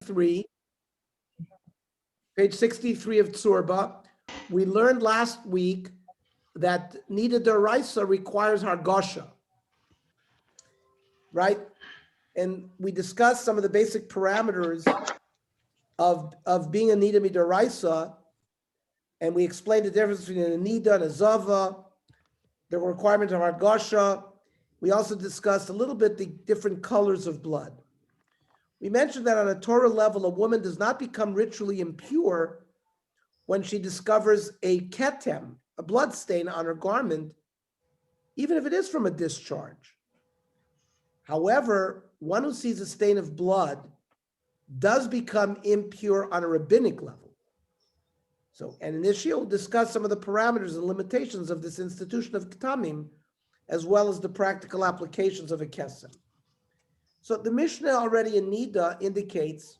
63, page 63 of Tzurba. We learned last week that Niddah D'Oraisa requires Hargosha, right? And we discussed some of the basic parameters of being a Niddah D'Oraisa, and we explained the difference between a Niddah and a Zava, the requirement of Hargosha. We also discussed a little bit the different colors of blood. We mentioned that on a Torah level, a woman does not become ritually impure when she discovers a ketem, a blood stain on her garment, even if it is from a discharge. However, one who sees a stain of blood does become impure on a rabbinic level. So, and in this year, we'll discuss some of the parameters and limitations of this institution of ketamim, as well as the practical applications of a kesem. So the Mishnah already in Niddah indicates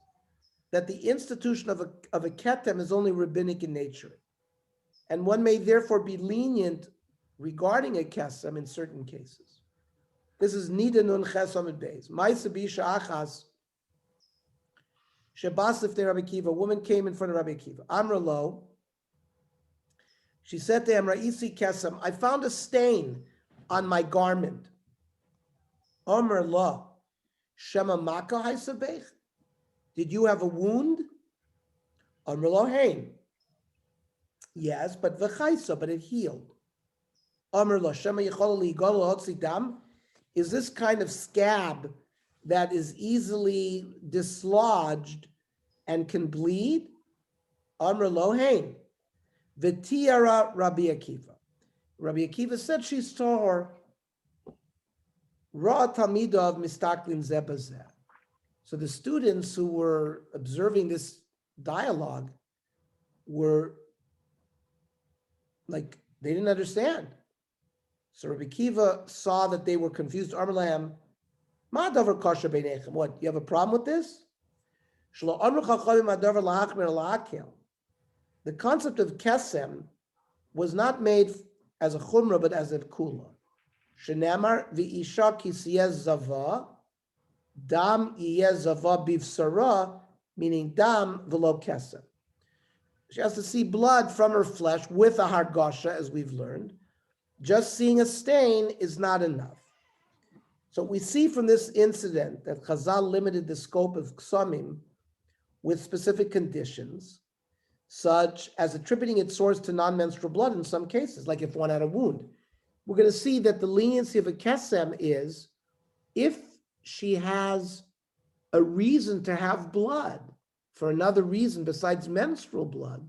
that the institution of a ketem is only rabbinic in nature. And one may therefore be lenient regarding a kesem in certain cases. This is Niddah Nun Ches Amud Beis. Ma'aseh b'isha achas shebas lifnei Rabbi Akiva. A woman came in front of Rabbi Akiva. Amra lo. She said to him, Ra'isi kesem, I found a stain on my garment. Amr lo. Shema maka haisabech. Did you have a wound? Amr lo hein. Yes, but v'chaisa, but it healed. Amr lo. Shema yichol li'gol hotzi dam. Is this kind of scab that is easily dislodged and can bleed? Amr lo hein. V'tiara Rabbi Akiva. Rabbi Akiva said she's tahor. Ra talmidav mistaklin zeh b'zeh. So the students who were observing this dialogue were like, they didn't understand. So Rabbi Akiva saw that they were confused. Amar lahem, ma davar kasher beinechem. What, you have a problem with this? Shelo amru chachamim ma davar lahachmir lahakel. The concept of kesem was not made as a chumrah, but as a kula. Shenamar v'isha kisiyeh zava, dam iyeh zava bivsara, meaning dam v'lo kesem. She has to see blood from her flesh with a hargasha, as we've learned. Just seeing a stain is not enough. So we see from this incident that Chazal limited the scope of ksomim with specific conditions, such as attributing its source to non-menstrual blood in some cases, like if one had a wound. We're going to see that the leniency of a kesem is if she has a reason to have blood for another reason besides menstrual blood,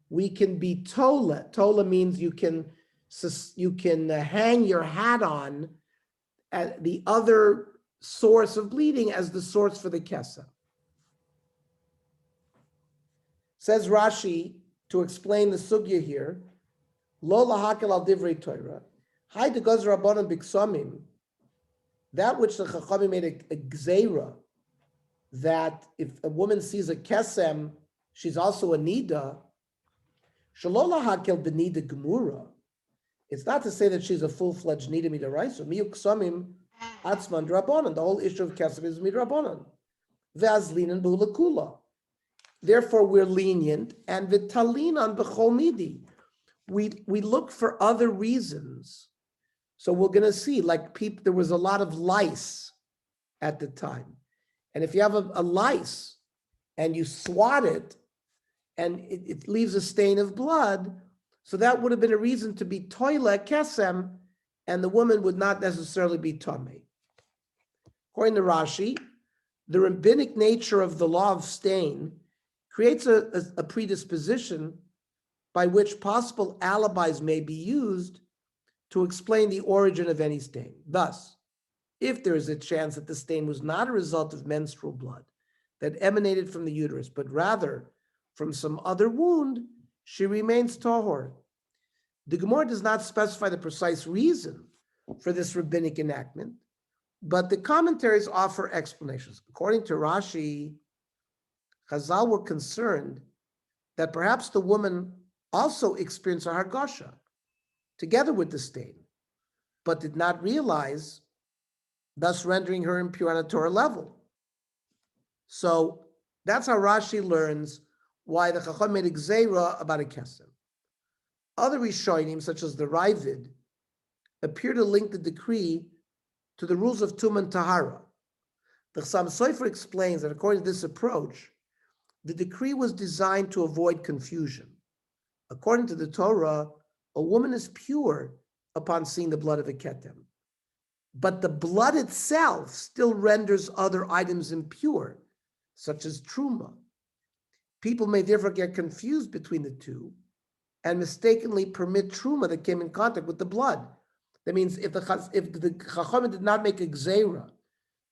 we can be tola. Tola means you can hang your hat on at the other source of bleeding as the source for the kesem. Says Rashi, to explain the sugya here, Lo lahakel al divrei Torah, Hai de goz rabbanon b'ksomim, that which the Chachamim made a gzeira, that if a woman sees a kesem, she's also a niddah, Shelo lahakel b'niddah gemura. It's not to say that she's a full-fledged niddah midaraisa. Miyu ksomim atzman drabanan. The whole issue of kesem is midrabanan. Ve'azlinan b'hulakula. Therefore, we're lenient, and v'talinan b'chol midi. We look for other reasons. So we're going to see, like there was a lot of lice at the time. And if you have a lice and you swat it and it leaves a stain of blood, so that would have been a reason to be toile kesem, and the woman would not necessarily be tamei. According to Rashi, the rabbinic nature of the law of stain creates a predisposition by which possible alibis may be used to explain the origin of any stain. Thus, if there is a chance that the stain was not a result of menstrual blood that emanated from the uterus, but rather from some other wound, she remains tahor. The Gemara does not specify the precise reason for this rabbinic enactment, but the commentaries offer explanations. According to Rashi, Chazal were concerned that perhaps the woman also experienced a hargasha together with the stain, but did not realize, thus rendering her impure on a Torah level. So That's how Rashi learns why the Chacham made a gzeira about a kesem. Other Rishonim, such as the Ravid, appear to link the decree to the rules of Tum and Tahara. The Chassam Sofer explains that according to this approach, the decree was designed to avoid confusion. According to the Torah, a woman is pure upon seeing the blood of a ketem, but the blood itself still renders other items impure, such as truma. People may therefore get confused between the two and mistakenly permit truma that came in contact with the blood. That means if the Chachamim did not make a gzeira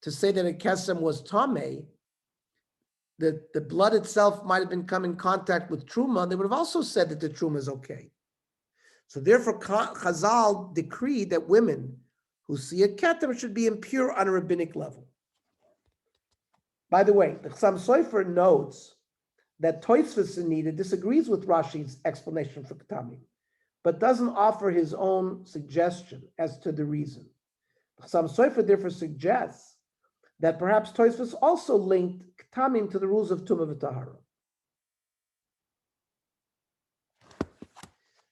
to say that a kesem was tameh, the blood itself might have been come in contact with truma, they would have also said that the truma is okay. So therefore, Chazal decreed that women who see a ketem should be impure on a rabbinic level. By the way, the Chassam Sofer notes that Tosfos in Niddah disagrees with Rashi's explanation for ketamim, but doesn't offer his own suggestion as to the reason. Chassam Sofer therefore suggests that perhaps Tosfos also linked ketamim to the rules of Tumah v'Tahara.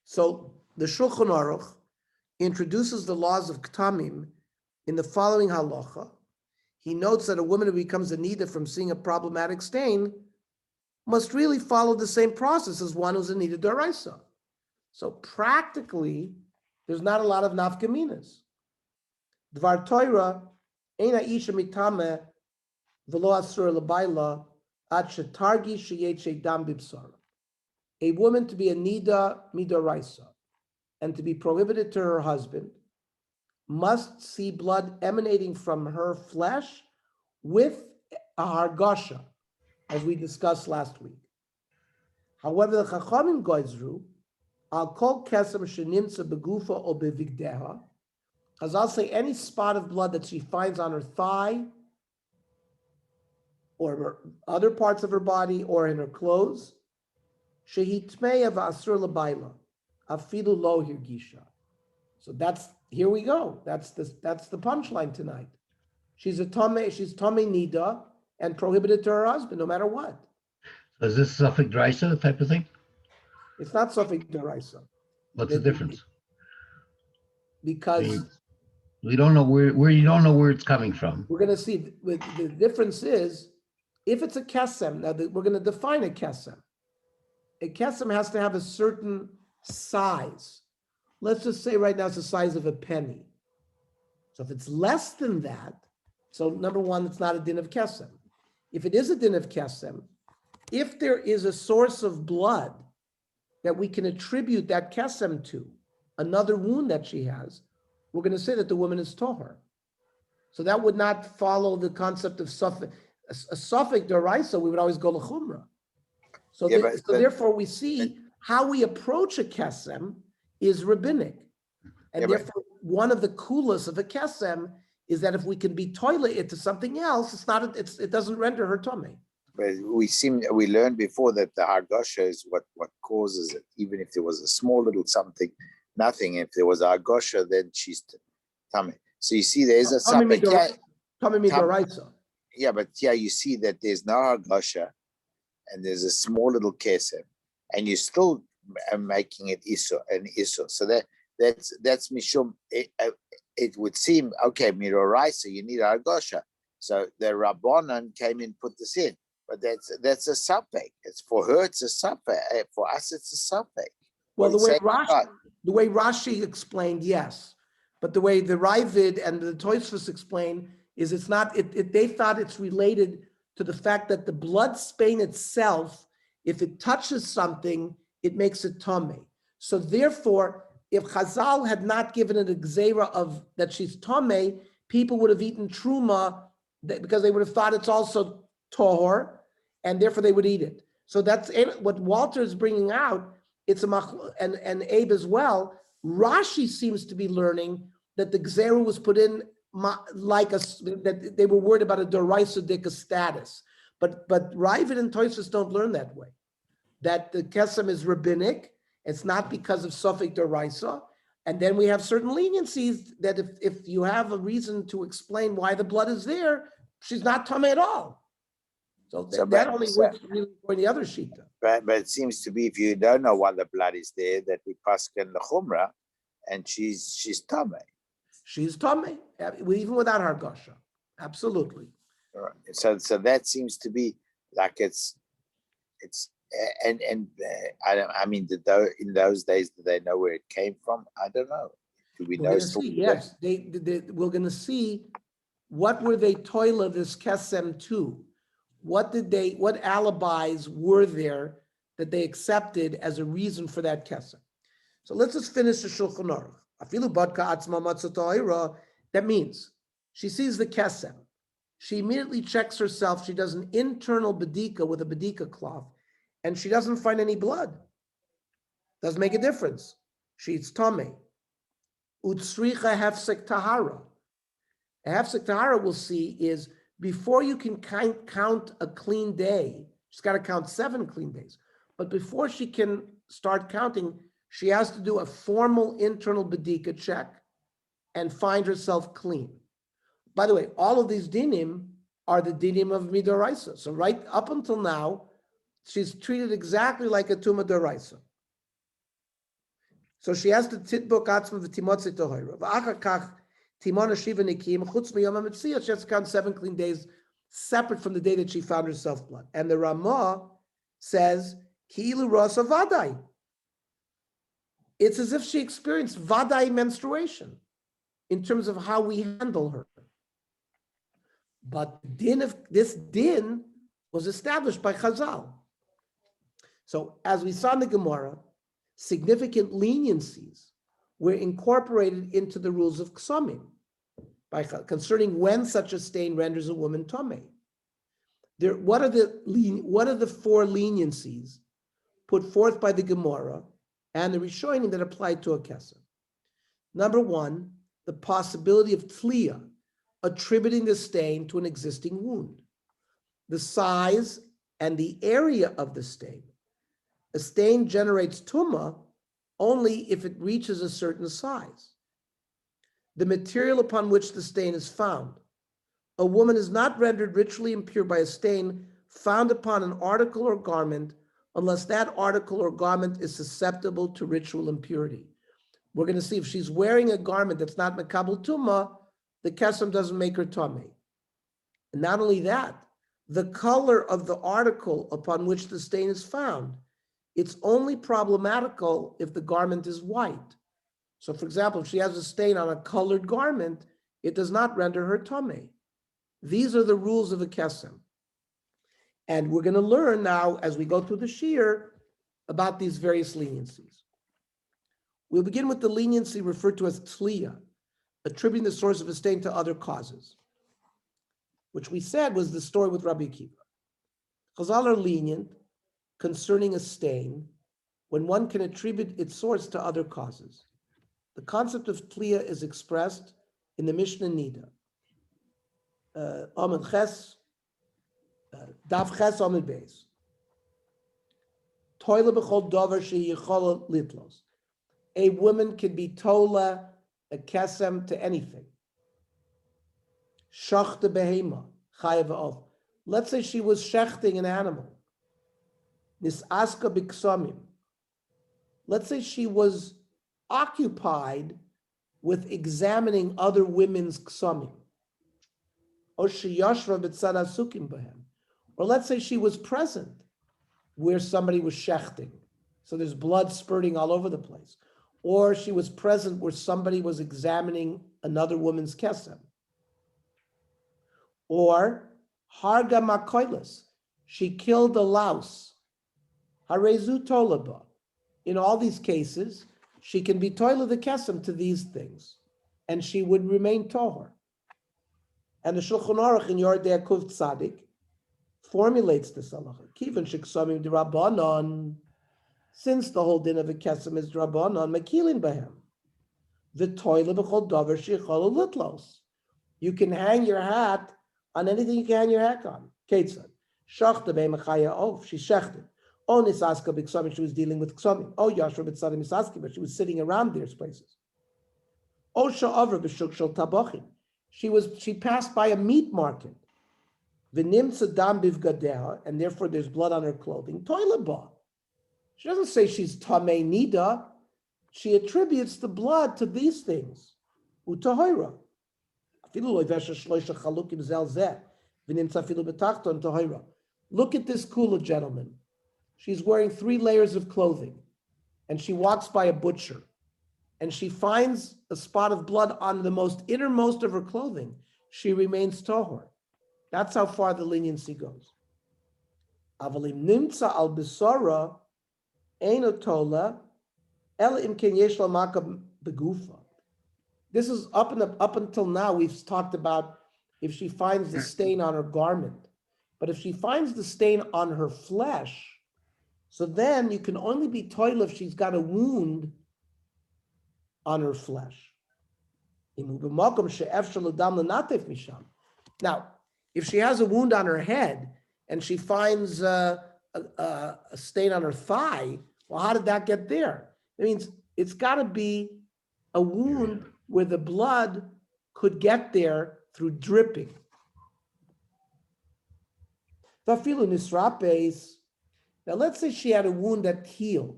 So the Shulchan Aruch introduces the laws of ketamim in the following halacha. He notes that a woman who becomes a niddah from seeing a problematic stain must really follow the same process as one who's a niddah d'oraisa. So practically, there's not a lot of nafkaminas. Dvar Torah, Eina isha mitame v'lo asur l'bayla ad shetargi sheyetche dam bibsara. A woman to be a niddah midoraisa and to be prohibited to her husband must see blood emanating from her flesh with a hargasha, as we discussed last week. However, the Chachamim goizru al kol kesem shenimtza begufa or bevigdeha, as I'll say, any spot of blood that she finds on her thigh or her other parts of her body or in her clothes, shehitmeya v'asur l'bayla afilu lo hirgisha. So here we go. That's the punchline tonight. She's tameh niddah and prohibited to her husband no matter what. So is this suffix d'oraisa type of thing? It's not suffix d'oraisa. What's the difference? Because we don't know where you don't know where it's coming from. We're going to see the difference is if it's a kesem. Now we're going to define a kesem. A kesem has to have a certain size. Let's just say right now it's the size of a penny. So if it's less than that, so number one, it's not a din of kesem. If it is a din of kesem, if there is a source of blood that we can attribute that kesem to, another wound that she has, we're going to say that the woman is tohar. So that would not follow the concept of suffix. A suffix d'oraisa, we would always go l'chumra. So, therefore we see how we approach a kesem is rabbinic. And therefore, one of the coolest of a kesem is that if we can be toilet it to something else, it doesn't render her tummy. But we learned before that the hargasha is what causes it. Even if there was a small little something, nothing. If there was a hargasha, then she's tummy. So you see, there's a tummy midoraisa. Yeah, but you see that there's no hargasha, and there's a small little kesem, and you're still making it iso and iso. So that's mishum. It would seem okay, midoraisa. You need hargasha. So the Rabbanan came and put this in. But that's a suffix. It's for her, it's a suffix. For us, it's a suffix. Well, the way Rashi explained, yes, but the way the Ravid and the Tosfos explain is it's not. They thought it's related to the fact that the blood stain itself, if it touches something, it makes it tummy. So therefore, if Chazal had not given it a gzeira of that she's tummy, people would have eaten truma because they would have thought it's also tohor, and therefore they would eat it. So that's what Walter is bringing out. It's and Abe as well. Rashi seems to be learning that the gzeira was put in that they were worried about a d'oraisa dika status. But Ravid and Tosfos don't learn that way. That the kesem is rabbinic. It's not because of suffix d'oraisa. And then we have certain leniencies that if you have a reason to explain why the blood is there, she's not tameh at all. So So, that but, only so, works really for the other shita. but it seems to be if you don't know why the blood is there, that we paskin the chumrah, and she's tame. She's tummy, even without hargasha. Absolutely. So that seems to be like it's and I mean, in those days, did they know where it came from? I don't know. Do we We're know going to still see. today? Yes, we're going to see what were they toila this kesem to. What alibis were there that they accepted as a reason for that kesem? So let's just finish the Shulchan Aruch. Afilu badka atzma matzah ta'ira. That means she sees the kesem. She immediately checks herself. She does an internal bedika with a bedika cloth, and she doesn't find any blood. Doesn't make a difference. She's tummy. Utsricha hefsek tahara. A hefsek tahara we'll see is before you can count a clean day, she's got to count 7 clean days. But before she can start counting, she has to do a formal internal bedika check and find herself clean. By the way, all of these dinim are the dinim of midoraisa. So right up until now, she's treated exactly like a tuma doraisa. So she has to titbok atzma v'timotzi tohira. V'achar kach timona shiva nikim chutz miyom ha'metziah. She has to count 7 clean days separate from the day that she found herself blood. And the Ramah says ki'ilu rasa vadai. It's as if she experienced vadai menstruation in terms of how we handle her. But this din was established by Chazal. So as we saw in the Gemara, significant leniencies were incorporated into the rules of Ksomim concerning when such a stain renders a woman tamei. What are the 4 leniencies put forth by the Gemara and the Rishonim that apply to a kesem? Number 1, the possibility of tliya, attributing the stain to an existing wound. The size and the area of the stain. A stain generates tumah only if it reaches a certain size. The material upon which the stain is found. A woman is not rendered ritually impure by a stain found upon an article or garment unless that article or garment is susceptible to ritual impurity. We're going to see if she's wearing a garment that's not mekabel tumah, the kesem doesn't make her tamei. And not only that, the color of the article upon which the stain is found, it's only problematical if the garment is white. So for example, if she has a stain on a colored garment, it does not render her tamei. These are the rules of a kesem. And we're going to learn now, as we go through the shir, about these various leniencies. We'll begin with the leniency referred to as tliya, attributing the source of a stain to other causes, which we said was the story with Rabbi Akiva. Chazal are lenient concerning a stain when one can attribute its source to other causes. The concept of tliya is expressed in the Mishnah Niddah. Amud Ches, Daf Ches Amud Beis. Toila b'chol davar sheyichola litlos. A woman can be tola a kesem to anything. Shachta behema chayav of. Let's say she was shechting an animal. Nisaska b'ksamim. Let's say she was occupied with examining other women's ksamim. Or let's say she was present where somebody was shechting. So there's blood spurting all over the place. Or she was present where somebody was examining another woman's kesem. Or harga makoilis, she killed a louse. Harezu tolaba. In all these cases, she can be toila the kesem to these things, and she would remain tohar. And the Shulchan Aruch in Yordei Kuv Tzadik formulates this halacha. Kivan sheksamim d'Rabbanan, since the whole din of a kesem is d'Rabbanan, makilin bahem. The toila b'chol davar sheichol litlos. You can hang your hat on anything you can hang your hat on. Ketzad. Shachta be'machaya of. She shechted. Oh, nisaska b'ksamim, she was dealing with ksamim. Oh, yashra b'tzadim nisaski, but she was sitting around these places. Oh, sha'avra b'shuk shel tabachim. She passed by a meat market. V'nimtza dam bivgadeha, and therefore there's blood on her clothing. Toilet ba. She doesn't say she's tamei niddah. She attributes the blood to these things. Utahoira. Look at this kula, gentlemen. She's wearing 3 layers of clothing, and she walks by a butcher, and she finds a spot of blood on the most innermost of her clothing. She remains tahor. That's how far the leniency goes. Avalim nimtza al bisara einotola el imken yesh la makam begufa. This is up until now, we've talked about if she finds the stain on her garment. But if she finds the stain on her flesh, so then you can only be toil if she's got a wound on her flesh. Now, if she has a wound on her head and she finds a stain on her thigh, well, how did that get there? It means it's got to be a wound where the blood could get there through dripping. Now let's say she had a wound that healed.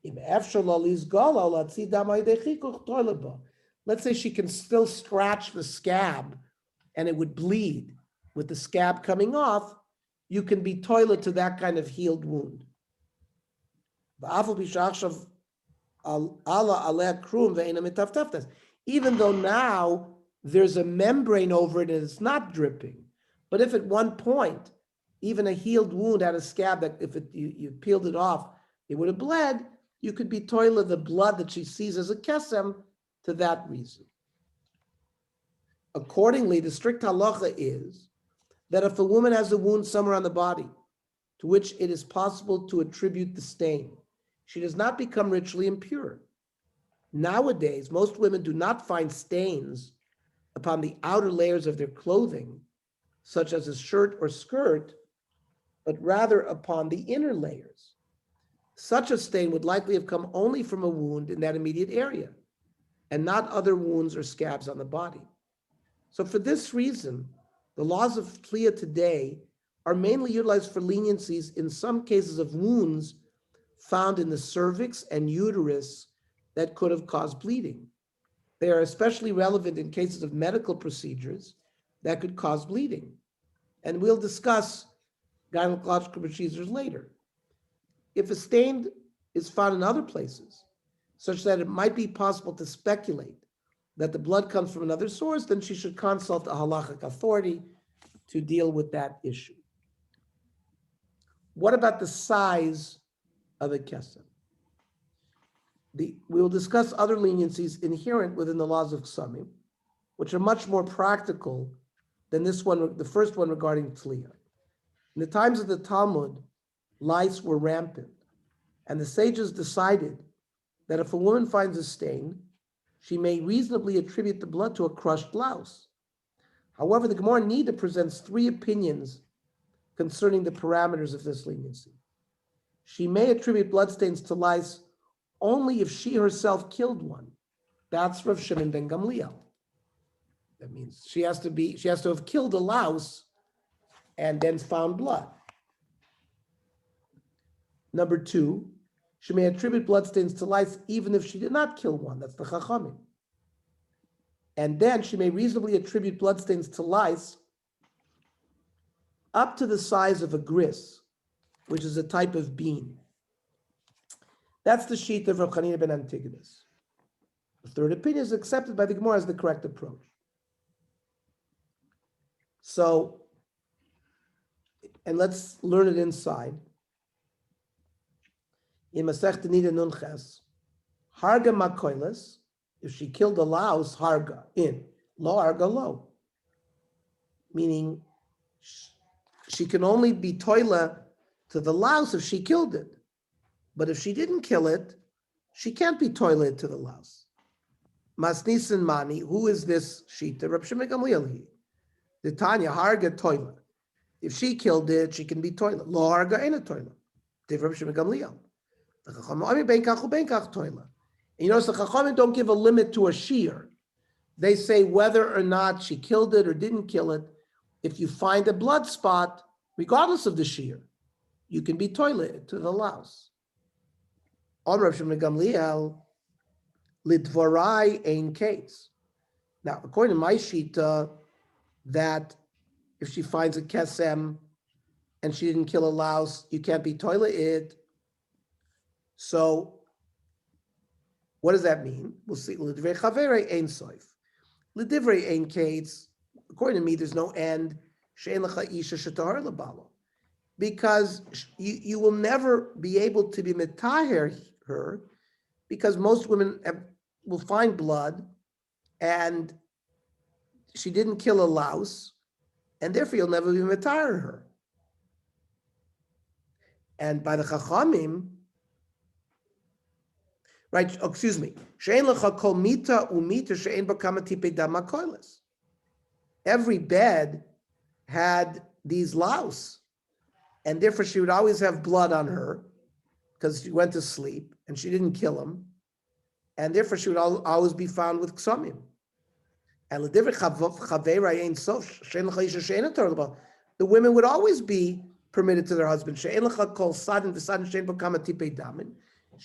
Let's say she can still scratch the scab and it would bleed. With the scab coming off, you can be toilet to that kind of healed wound. Even though now there's a membrane over it and it's not dripping. But if at one point, even a healed wound had a scab that if you peeled it off, it would have bled, you could be toilet the blood that she sees as a kesem to that reason. Accordingly, the strict halacha is that if a woman has a wound somewhere on the body to which it is possible to attribute the stain, she does not become ritually impure. Nowadays, most women do not find stains upon the outer layers of their clothing, such as a shirt or skirt, but rather upon the inner layers. Such a stain would likely have come only from a wound in that immediate area, and not other wounds or scabs on the body. So for this reason, the laws of Tliya today are mainly utilized for leniencies in some cases of wounds found in the cervix and uterus that could have caused bleeding. They are especially relevant in cases of medical procedures that could cause bleeding. And we'll discuss gynecological procedures later. If a stain is found in other places, such that it might be possible to speculate that the blood comes from another source, then she should consult a halachic authority to deal with that issue. What about the size of a kesem? We will discuss other leniencies inherent within the laws of Ksamim, which are much more practical than this one, the first one regarding Tliya. In the times of the Talmud, lice were rampant, and the sages decided that if a woman finds a stain, she may reasonably attribute the blood to a crushed louse. However, the Gemara Niddah presents 3 opinions concerning the parameters of this leniency. She may attribute bloodstains to lice only if she herself killed one. That's Rav Shimon ben Gamliel. That means she has to have killed a louse and then found blood. Number 2, she may attribute bloodstains to lice even if she did not kill one. That's the Chachamim. And then she may reasonably attribute bloodstains to lice up to the size of a gris, which is a type of bean. That's the sheet of Rav Chanina ben Antigonus. The third opinion is accepted by the Gemara as the correct approach. So, and let's learn it inside. In Masechta Niddah Nun Ches, Harga Makoiles, if she killed a louse, Harga, in, Lo Harga Lo. Meaning, she can only be toila to the louse if she killed it. But if she didn't kill it, she can't be toilet to the louse. Masnisin Mani, who is this Shita? Reb Shimon Gamliel. The Tanya Harga toilet. If she killed it, she can be toilet. Lo Harga ain't a toilet. Reb Shimon Gamliel. The Chachamim benkach toilet. You notice the Chachamim don't give a limit to a shear. They say whether or not she killed it or didn't kill it, if you find a blood spot, regardless of the shear, you can be toilet to the louse. On Rav Shimon Gamliel, lidvorai ein case. Now, according to my shita, that if she finds a kesem and she didn't kill a louse, you can't be toileted. So, what does that mean? We'll see. L'divrei chaverei ein soif. L'divrei ein case. According to me, there's no end. She'en lecha isha shetahar lebalo. Because you will never be able to be metaher her, because most women will find blood, and she didn't kill a louse, and therefore you'll never be metaher her. And by the Chachamim, right? Oh, excuse me. She'en lecha kol mita umita she'en bakama tipei dam hakoiles. Every bed had these louse, and therefore she would always have blood on her because she went to sleep and she didn't kill him, and therefore she would always be found with ksomim. And the women would always be permitted to their husband. She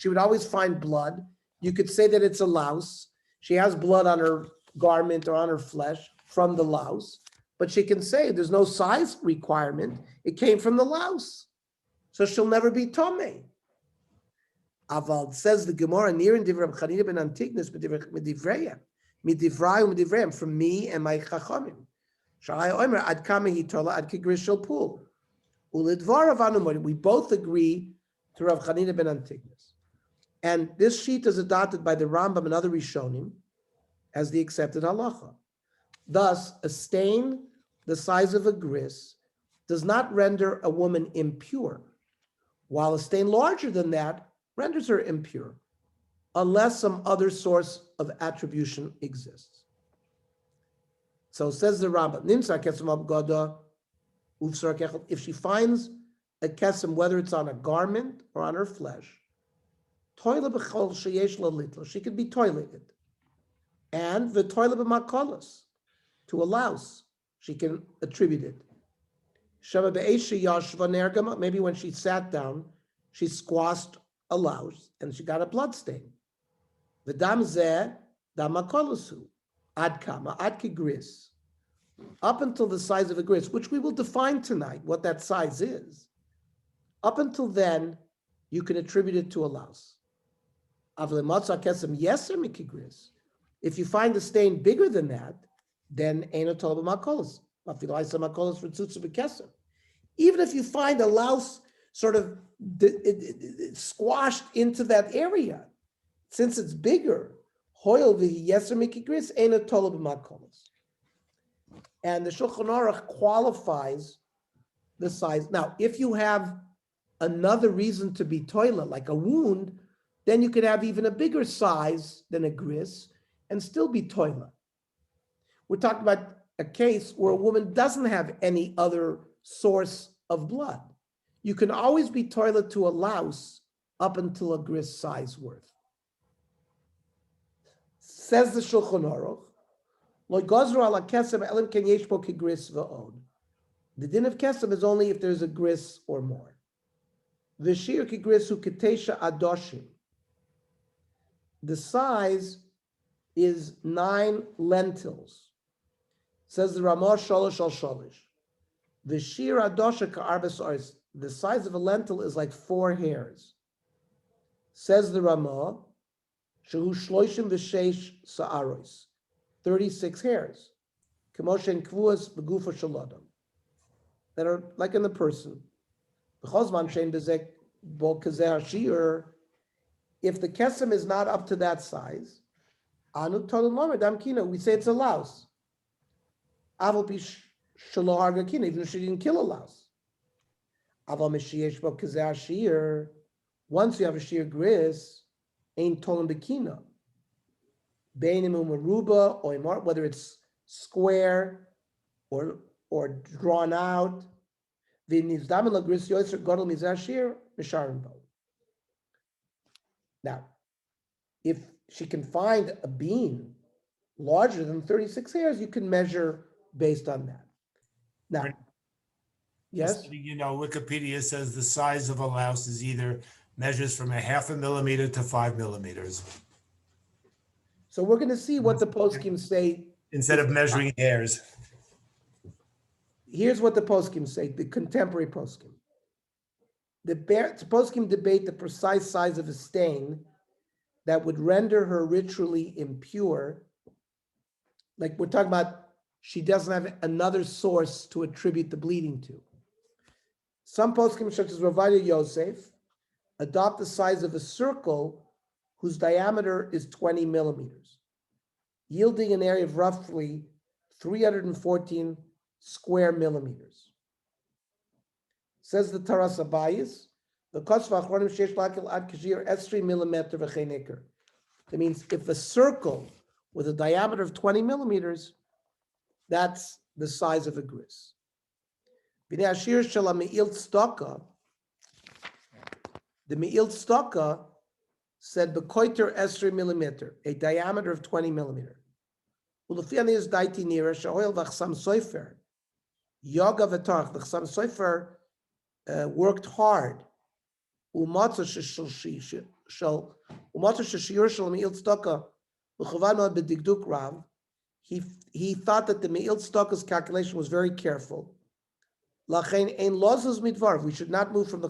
would always find blood. You could say that it's a louse. She has blood on her garment or on her flesh from the louse, but she can say there's no size requirement. It came from the louse. So she'll never be tomei. Aval says the Gemara near in Divrei Chanina ben Antignos midivrayim from me and my chachamim. Shalai omer ad kama hitola ad kigris shel pool. Ulidvar avanumod. We both agree to Rav Chanina ben Antignos, and this sheet is adopted by the Rambam and other Rishonim as the accepted halacha. Thus, a stain the size of a gris does not render a woman impure, while a stain larger than that renders her impure, unless some other source of attribution exists. So says the Rambam, if she finds a kesem, whether it's on a garment or on her flesh, she could be toileted. And the toilet b'makolos, to a louse, she can attribute it. Maybe when she sat down, she squashed a louse and she got a blood stain. V'dam zeh damakolosu ad kama ad kigris, up until the size of a gris, which we will define tonight what that size is. Up until then, you can attribute it to a louse. If you find the stain bigger than that, then eino tol b'makolos. Even if you find a louse sort of squashed into that area, since it's bigger, and the Shulchan Aruch qualifies the size. Now, if you have another reason to be toilet, like a wound, then you could have even a bigger size than a gris and still be toilet. We're talking about a case where a woman doesn't have any other source of blood. You can always be toilet to a louse up until a gris size worth. Says the Shulchan Aruch, Lo gozru ala kesem elim ken yesh bo kigris v'od. The din of kesem is only if there's a gris or more. V'shir kigris hu ketesha adoshim. The size is 9 lentils. Says the Ramah sholosh al sholosh. V'shir adosha ka'arbes oris. The size of a lentil is like 4 hairs. Says the Ramah, shehu shloishim v'sheish sa'aros. 36 hairs. Kemoshen kvuas begufa shalodam. That are like in the person. B'chozman shein bezek bo kazer shiur. If the kesem is not up to that size, anu tolan lomer dam kina, we say it's a louse. Aval pi shelo harga kina, even if she didn't kill a louse. Aval mishiesh bo kazer shiur. Once you have a sheer gris, ain't tolan bekina. Whether it's square or drawn out. Now, if she can find a bean larger than 36 hairs, you can measure based on that. Now, yes, Wikipedia says the size of a louse is either measures from 0.5 millimeter to 5 millimeters so we're going to see what the poskim say. instead of measuring hairs. Here's what the poskim say, the contemporary poskim. The poskim debate the precise size of a stain that would render her ritually impure. Like we're talking about, she doesn't have another source to attribute the bleeding to. Some poskim, such as Ravaya Yosef, adopt the size of a circle whose diameter is 20 millimeters, yielding an area of roughly 314 square millimeters. Says the Taras Abayis, the Kosva Achronim Shesh Lakil Ad Kashir Esri millimeter v'cheneker. That means if a circle with a diameter of 20 millimeters, that's the size of a gris. B'nei Ashir Shala Me'ilt Staka, the Me'ilt Staka said B'koiter Esri millimeter, a diameter of 20 millimeter. Ulefiani is daiti nira shahoil v'chsam soifer. Yoga v'tarch, the Chsam Sofer worked hard. Umatza sheshir shel me'il tzedakah l'chavana b'digduk rav. He thought that the me'il tzedakah's calculation was very careful. Lachein ein lozos midvar. We should not move from the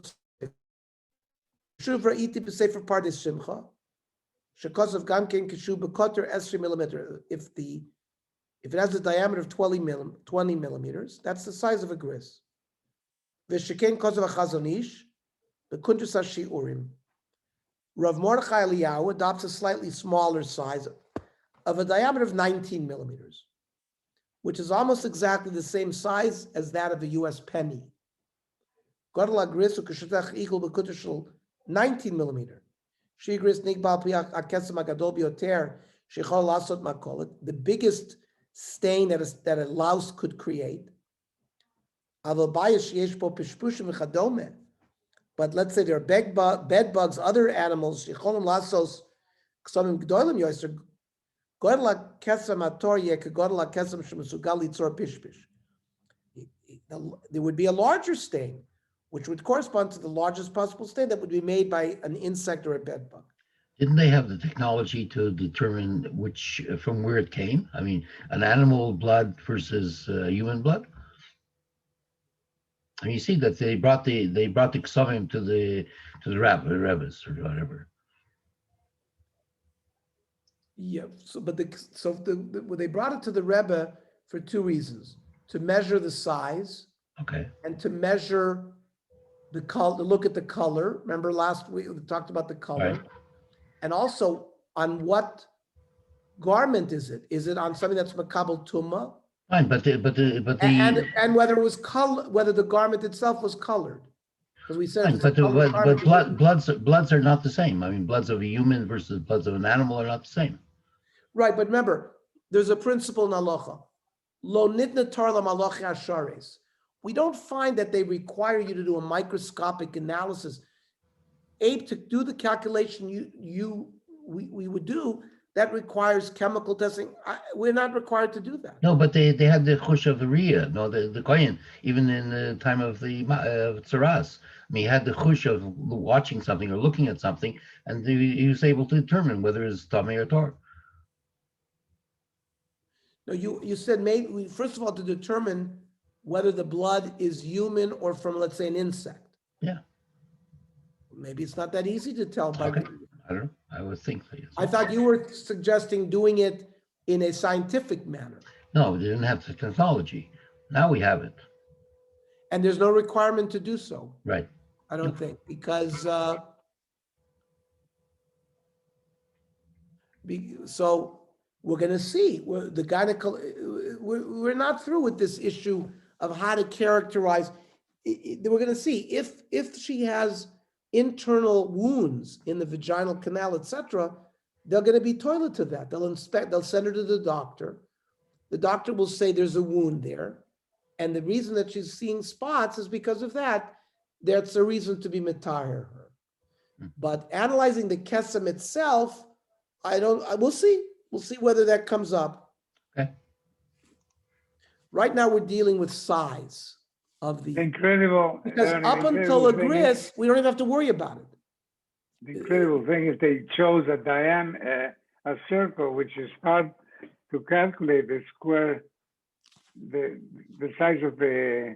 shuv ra'iti b'sefer pardes simcha. Shekos of gamkein kishu b'koter esri millimeter. If it has a diameter of 20 millimeters, that's the size of a gris. V'sheken kozav achazonish, the kuntus hashiurim. Rav Mordechai Eliyahu adopts a slightly smaller size of a diameter of 19 millimeters, which is almost exactly the same size as that of a U.S. penny. Godel agris ukeshetach equal b'kutushel 19 millimeter. Shigris nigbal piach akesem agadol bioter shechol lasot makolet. The biggest stain that a louse could create. But let's say there are bed bugs, other animals. There would be a larger stain, which would correspond to the largest possible stain that would be made by an insect or a bed bug. Didn't they have the technology to determine from where it came? I mean, an animal blood versus human blood. And you see that they brought the ksavim to the rabbis or whatever. Yeah. So, but they brought it to the Rebbe for two reasons: to measure the size, okay, and to measure the color. To look at the color. Remember last week we talked about the color. Right. And also, on what garment is it? Is it on something that's makabel tumma? Fine, And whether it was color, whether the garment itself was colored, because we said. Fine, bloods are not the same. I mean, bloods of a human versus bloods of an animal are not the same. Right, but remember, there's a principle in halacha. Lo nitna tar lamalachi ashares. We don't find that they require you to do a microscopic analysis. Abe, to do the calculation we would do, that requires chemical testing. We're not required to do that. No, but they had the chush of the riyah, no, the kohen, even in the time of the tzaras. I mean, he had the chush of watching something or looking at something, and he was able to determine whether it's tamei or tor. No, you said maybe first of all to determine whether the blood is human or from, let's say, an insect. Yeah. Maybe it's not that easy to tell. Okay. I don't know. I would think so. Yes. I thought you were suggesting doing it in a scientific manner. No, we didn't have the technology. Now we have it. And there's no requirement to do so. Right. I don't think, because so we're going to see. We're not through with this issue of how to characterize. We're going to see if she has internal wounds in the vaginal canal, etc. They're going to be toilet to that. They'll inspect. They'll send her to the doctor. The doctor will say there's a wound there, and the reason that she's seeing spots is because of that. That's a reason to be mitahir her. But analyzing the kesem itself, we'll see. We'll see whether that comes up. Okay. Right now, we're dealing with size of The the, incredible, because Ernie, up the until incredible a thing gris, we don't even have to worry about it. The incredible thing is they chose a circle, which is hard to calculate the square, the size of the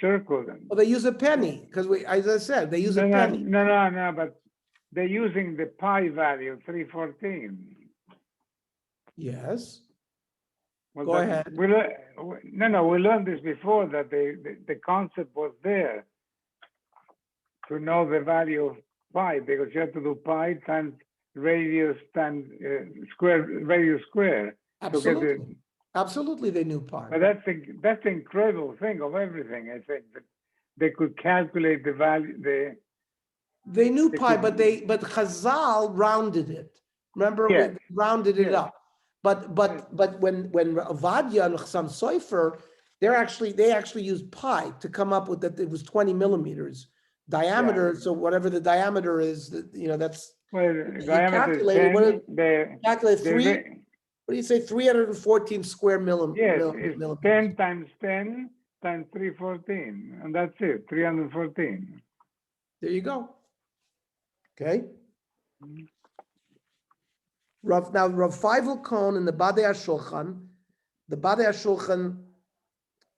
circle. Well, they use a penny, because as I said, they use a No, penny. no, but they're using the pi value, 314. Yes, Well, go ahead. We learned this before, that the concept was there to know the value of pi, because you have to do pi times radius times radius square. Absolutely. Absolutely, they knew pi. But that's the incredible thing of everything, I think, that they could calculate the value, They knew they pi, could- but Chazal rounded it. Remember, Yeah. we rounded it Yeah. up. But when Avadia and Chassam Sofer, they actually used pi to come up with that it was 20 millimeters diameter. Yeah. So whatever the diameter is, that's well, he diameter is calculated 10, calculate what do you say, 314 square yes, millimeters. it's 10 times 10 times 314, and that's it, 314. There you go. Okay. Rav Feivel Cohn in the Badei HaShulchan. The Badei HaShulchan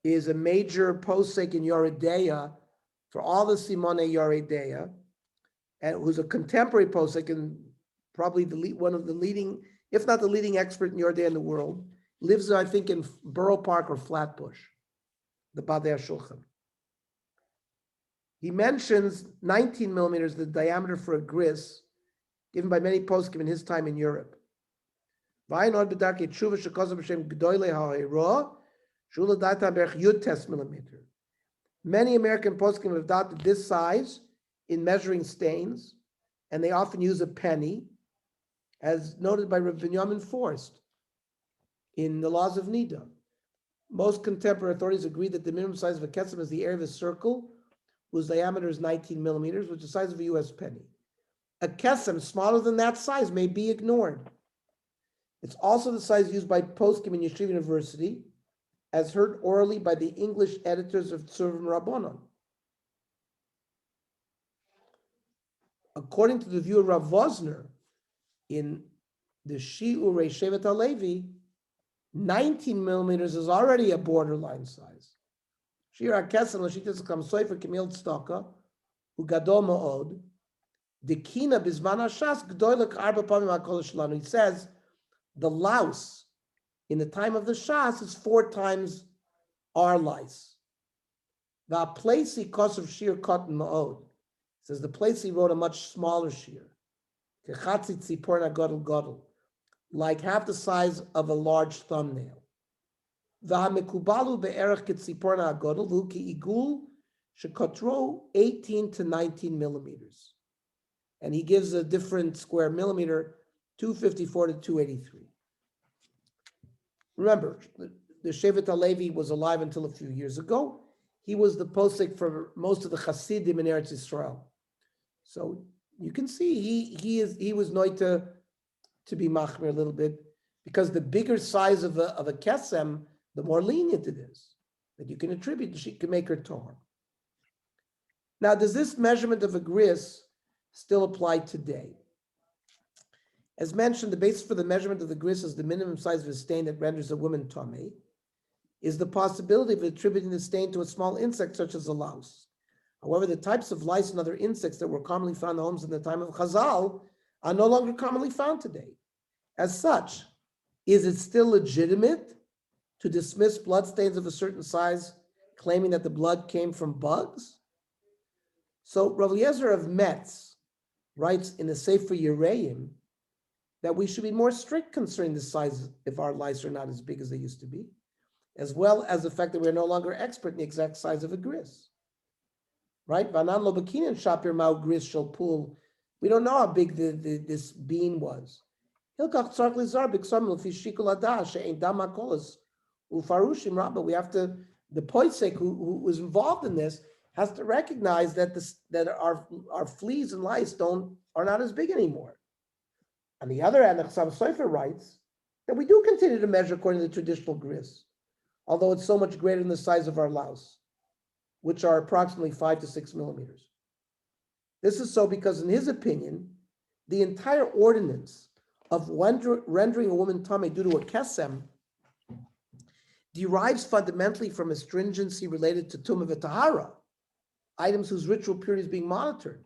is a major posek in Yoredeya for all the Simonei Yoredeya, and who's a contemporary posek and probably one of the leading, if not the leading expert in Yoredeya in the world. Lives, I think, in Borough Park or Flatbush. The Badei HaShulchan. He mentions 19 millimeters, the diameter for a gris, given by many poskim in his time in Europe. Many American poskim have adopted this size in measuring stains, and they often use a penny, as noted by Rav Binyamin Forst in the laws of Niddah. Most contemporary authorities agree that the minimum size of a kesem is the area of a circle, whose diameter is 19 millimeters, which is the size of a US penny. A kesem smaller than that size may be ignored. It's also the size used by poskim in Yeshiva University, as heard orally by the English editors of Tzurba M'Rabanan. According to the view of Rav Vosner, in the Shi'urei Shevet HaLevi, 19 millimeters is already a borderline size. Shir HaKesem l'shitas kam soifer k'mil tzedakah, hu gadol ma'od, dekina bizman hashas g'doy arba pamim ha'kol shlanu. He says, the louse in the time of the Shas is 4 times our lice. The Placey kosev shir cotton ma'od. Says the Placey wrote a much smaller shir. Kechatzi tziporna godel godel, like half the size of a large thumbnail. V'hamekubalu be'erech ketziporna godel v'hu ki'igul shekotro 18 to 19 millimeters. And he gives a different square millimeter, 254 to 283. Remember, the Shevet HaLevi was alive until a few years ago. He was the posek for most of the Hasidim in Eretz Yisrael. So you can see he was noita to be machmir a little bit, because the bigger size of a kesem, the more lenient it is that you can attribute. She can make her tor. Now, does this measurement of a gris still apply today? As mentioned, the basis for the measurement of the gris as the minimum size of a stain that renders a woman tamei is the possibility of attributing the stain to a small insect such as a louse. However, the types of lice and other insects that were commonly found in homes in the time of Chazal are no longer commonly found today. As such, is it still legitimate to dismiss bloodstains of a certain size, claiming that the blood came from bugs? So Rav Eliezer of Metz writes in the Sefer Yereim that we should be more strict concerning the size if our lice are not as big as they used to be, as well as the fact that we're no longer expert in the exact size of a gris. Right? Vanan lo bekinan shapir ma'u gris shel pool. We don't know how big this bean was. Hilkach tzark lizar b'ksam l'fi shikul adah she'ein dam hakolos ufarushim rabba. We have to, the poisek who was involved in this has to recognize that our fleas and lice are not as big anymore. On the other hand, the Chassam Sofer writes that we do continue to measure according to the traditional gris. although it's so much greater than the size of our louse, which are approximately 5 to 6 millimeters. This is so because, in his opinion, the entire ordinance of rendering a woman tamei due to a kesem derives fundamentally from a stringency related to tumah v'tahara, items whose ritual purity is being monitored.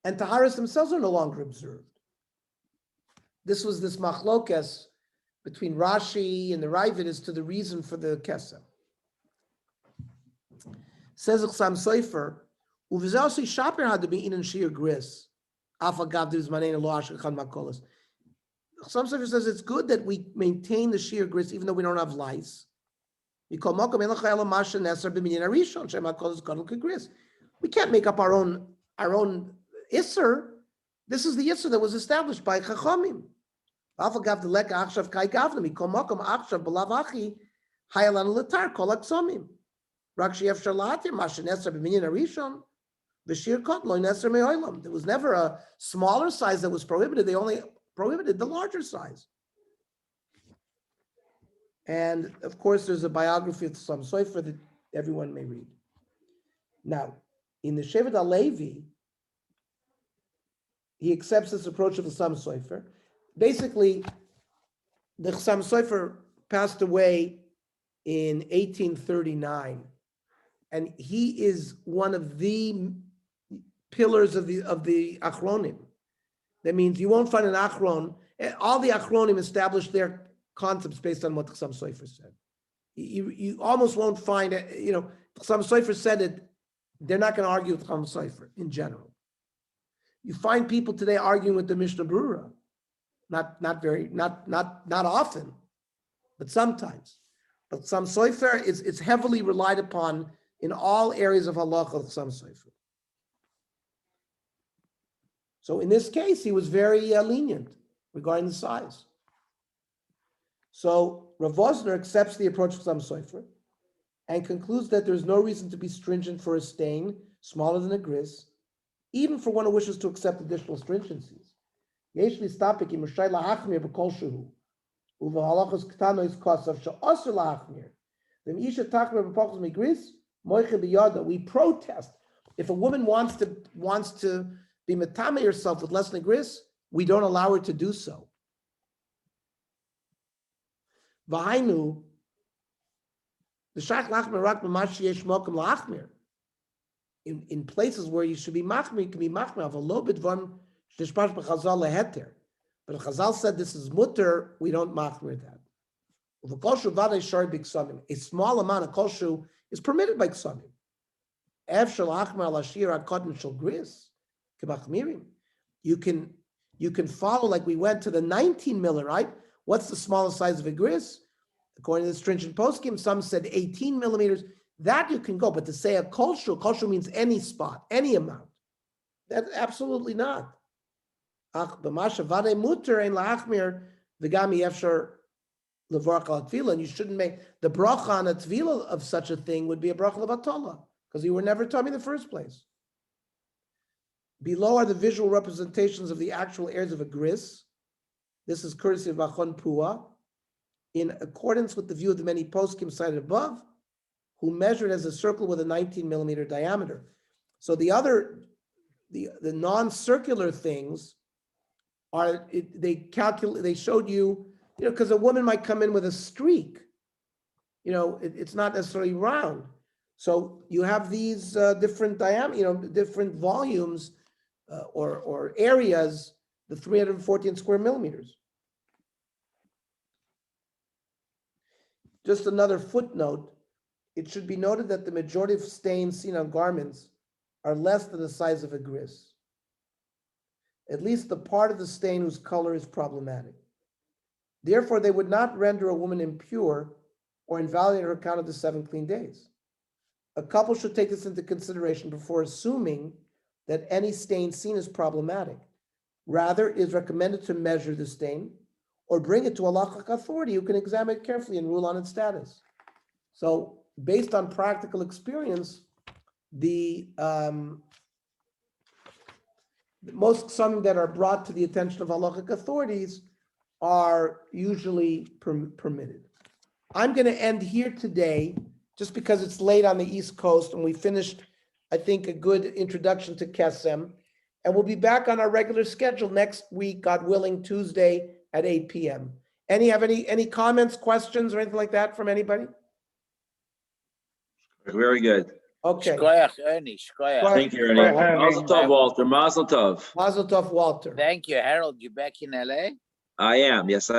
And taharas themselves are no longer observed. This was this machlokes between Rashi and the Ravid as to the reason for the kesem. Says Chassam Sofer, "Uvizelsi shaper had to be in shir gris. Afagav there's manena lo ashkachan makolas." Chassam Sofer says it's good that we maintain the shir gris even though we don't have lice. We can't make up our own isser. This is the isser that was established by Chachamim. There was never a smaller size that was prohibited. They only prohibited the larger size. And of course, there's a biography of some Sofer that everyone may read. Now, in the Shevet HaLevi, he accepts this approach of the Chassam Sofer. Basically, the Chassam Sofer passed away in 1839, and he is one of the pillars of the Achronim. That means you won't find an Achron. All the Achronim established their concepts based on what the Chassam Sofer said. You almost won't find it. Chassam Sofer said it. They're not going to argue with Chassam Sofer in general. You find people today arguing with the Mishnah Brura, not often, but sometimes. But Chassam Sofer it's heavily relied upon in all areas of halacha of Chassam Sofer. So in this case, he was very lenient regarding the size. So Rav Vosner accepts the approach of Chassam Sofer and concludes that there is no reason to be stringent for a stain smaller than a gris, even for one who wishes to accept additional stringencies. We protest if a woman wants to be metame herself with less than a gris, we don't allow her to do so. V'hainu, the shach lachmer rak b'mash yesh mokum lachmer. In places where you should be machmir, you can be machmir of a low bit von shnishpash b'chazal leheter. But if Chazal said this is mutter, we don't machmir that. V'koshu v'adei shari b'ksamim. A small amount of koshu is permitted by ksamim. Ev shel achmer al ashir akotin shel gris k'machmirim. You can follow like we went to the 19 miller, right? What's the smallest size of a gris? According to the stringent poskim, some said 18 millimeters. That you can go, but to say a kolshu means any spot, any amount. That absolutely not. And you shouldn't make the bracha on a tvila of such a thing would be a bracha levatala, because you were never taught in the first place. Below are the visual representations of the actual airs of a gris. This is courtesy of Machon Pua, in accordance with the view of the many poskim cited above, who measured as a circle with a 19 millimeter diameter. So the non-circular things are, they showed you, because a woman might come in with a streak, it's not necessarily round. So you have these different different volumes or areas, the 314 square millimeters. Just another footnote. It should be noted that the majority of stains seen on garments are less than the size of a gris. At least the part of the stain whose color is problematic. Therefore, they would not render a woman impure or invalidate her count of the 7 clean days. A couple should take this into consideration before assuming that any stain seen is problematic. Rather, it is recommended to measure the stain or bring it to a halachic authority who can examine it carefully and rule on its status. So, based on practical experience, most some that are brought to the attention of halachic authorities are usually permitted. I'm going to end here today, just because it's late on the East Coast and we finished, I think, a good introduction to Kesem. And we'll be back on our regular schedule next week, God willing, Tuesday at 8 p.m. Any comments, questions, or anything like that from anybody? Very good. Okay. Shkoyach, Ernie, shkoyach. Thank you, Ernie. Ernie. Mazel tov, Walter. Mazel tov. Mazel tov, Walter. Thank you, Harold. You back in LA? I am. Yes, I